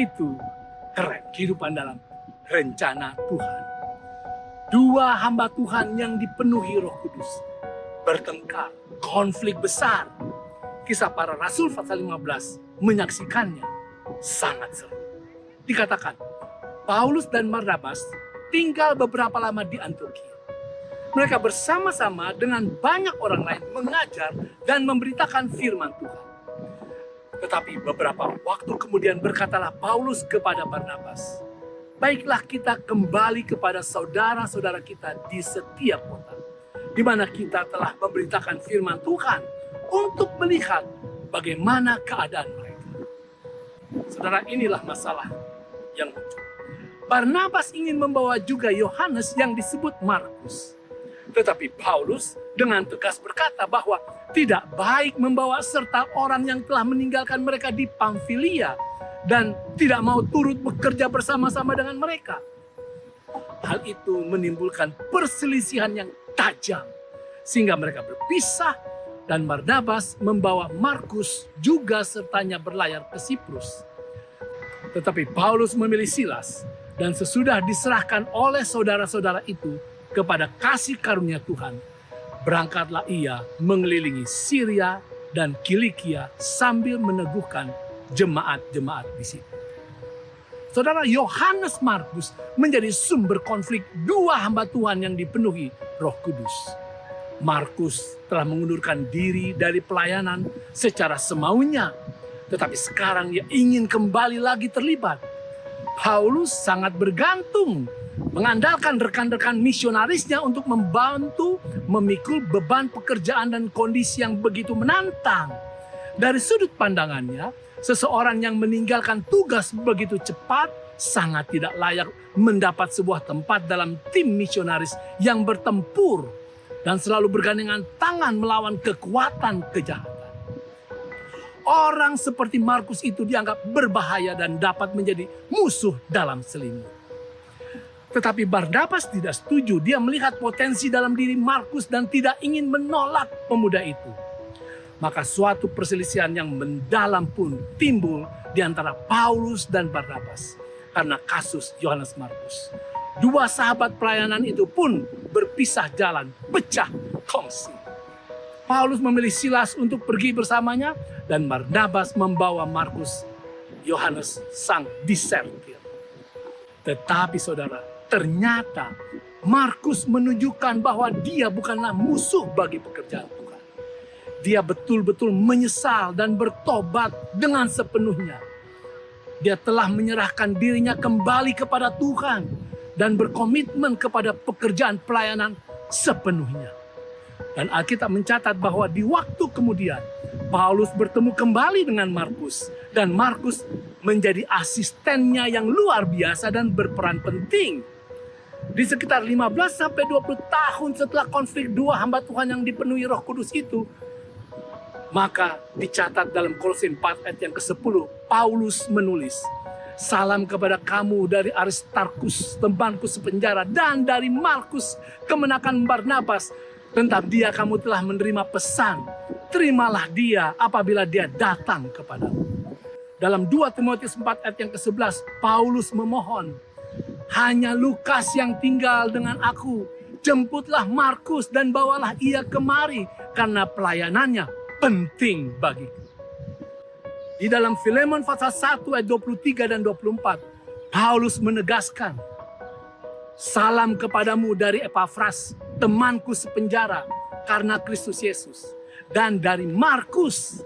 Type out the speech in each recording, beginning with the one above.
Itu keren, kehidupan dalam rencana Tuhan. Dua hamba Tuhan yang dipenuhi Roh Kudus bertengkar, konflik besar. Kisah Para Rasul pasal 15 menyaksikannya sangat seru. Dikatakan, Paulus dan Barnabas tinggal beberapa lama di Antiokhia. Mereka bersama-sama dengan banyak orang lain mengajar dan memberitakan firman Tuhan. Tetapi beberapa waktu kemudian berkatalah Paulus kepada Barnabas, baiklah kita kembali kepada saudara-saudara kita di setiap kota, di mana kita telah memberitakan firman Tuhan untuk melihat bagaimana keadaan mereka. Saudara, inilah masalah yang muncul. Barnabas ingin membawa juga Yohanes yang disebut Markus. Tetapi Paulus dengan tegas berkata bahwa tidak baik membawa serta orang yang telah meninggalkan mereka di Pamfilia dan tidak mau turut bekerja bersama-sama dengan mereka. Hal itu menimbulkan perselisihan yang tajam sehingga mereka berpisah dan Barnabas membawa Markus juga sertanya berlayar ke Siprus. Tetapi Paulus memilih Silas dan sesudah diserahkan oleh saudara-saudara itu kepada kasih karunia Tuhan, berangkatlah ia mengelilingi Syria dan Kilikia sambil meneguhkan jemaat-jemaat di situ. Saudara, Yohanes Markus menjadi sumber konflik dua hamba Tuhan yang dipenuhi Roh Kudus. Markus telah mengundurkan diri dari pelayanan secara semaunya, tetapi sekarang ia ingin kembali lagi terlibat. Paulus sangat bergantung, mengandalkan rekan-rekan misionarisnya untuk membantu memikul beban pekerjaan dan kondisi yang begitu menantang. Dari sudut pandangannya, seseorang yang meninggalkan tugas begitu cepat sangat tidak layak mendapat sebuah tempat dalam tim misionaris yang bertempur dan selalu bergandengan tangan melawan kekuatan kejahatan. Orang seperti Markus itu dianggap berbahaya dan dapat menjadi musuh dalam selimut. Tetapi Barnabas tidak setuju. Dia melihat potensi dalam diri Markus dan tidak ingin menolak pemuda itu. Maka suatu perselisihan yang mendalam pun timbul di antara Paulus dan Barnabas karena kasus Yohanes Markus. Dua sahabat pelayanan itu pun berpisah jalan, pecah kongsi. Paulus memilih Silas untuk pergi bersamanya dan Barnabas membawa Markus, Yohanes sang disertir. Tetapi saudara, ternyata Markus menunjukkan bahwa dia bukanlah musuh bagi pekerjaan Tuhan. Dia betul-betul menyesal dan bertobat dengan sepenuhnya. Dia telah menyerahkan dirinya kembali kepada Tuhan dan berkomitmen kepada pekerjaan pelayanan sepenuhnya. Dan Alkitab mencatat bahwa di waktu kemudian Paulus bertemu kembali dengan Markus dan Markus menjadi asistennya yang luar biasa dan berperan penting. Di sekitar 15-20 tahun setelah konflik dua hamba Tuhan yang dipenuhi Roh Kudus itu, maka dicatat dalam Kolose 4 ayat yang ke-10, Paulus menulis, salam kepada kamu dari Aristarkus, temanku sepenjara, dan dari Markus, kemenakan Barnabas. Tentang dia kamu telah menerima pesan. Terimalah dia apabila dia datang kepadamu. Dalam 2 Timotius 4 ayat yang ke-11, Paulus memohon, hanya Lukas yang tinggal dengan aku. Jemputlah Markus dan bawalah ia kemari karena pelayanannya penting bagiku. Di dalam Filemon pasal 1 ayat 23 dan 24, Paulus menegaskan, salam kepadamu dari Epafras, temanku sepenjara karena Kristus Yesus. Dan dari Markus,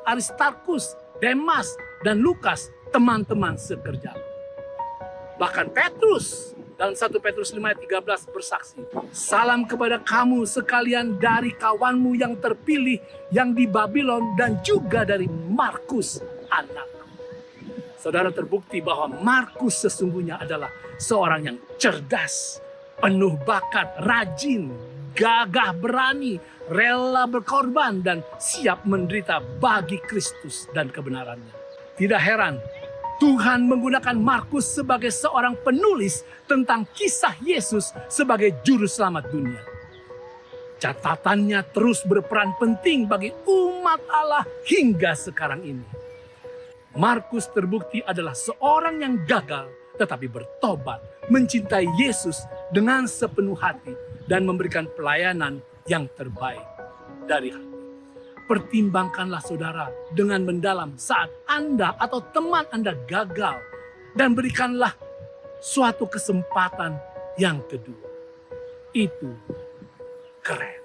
Aristarkus, Demas, dan Lukas, teman-teman sekerjaku. Bahkan Petrus dalam 1 Petrus 5 ayat 13 bersaksi, salam kepada kamu sekalian dari kawanmu yang terpilih yang di Babylon dan juga dari Markus anakku. Saudara, terbukti bahwa Markus sesungguhnya adalah seorang yang cerdas, penuh bakat, rajin, gagah berani, rela berkorban, dan siap menderita bagi Kristus dan kebenarannya. Tidak heran, Tuhan menggunakan Markus sebagai seorang penulis tentang kisah Yesus sebagai juru selamat dunia. Catatannya terus berperan penting bagi umat Allah hingga sekarang ini. Markus terbukti adalah seorang yang gagal tetapi bertobat, mencintai Yesus dengan sepenuh hati dan memberikan pelayanan yang terbaik dari hati. Pertimbangkanlah saudara dengan mendalam saat Anda atau teman Anda gagal dan berikanlah suatu kesempatan yang kedua. Itu keren.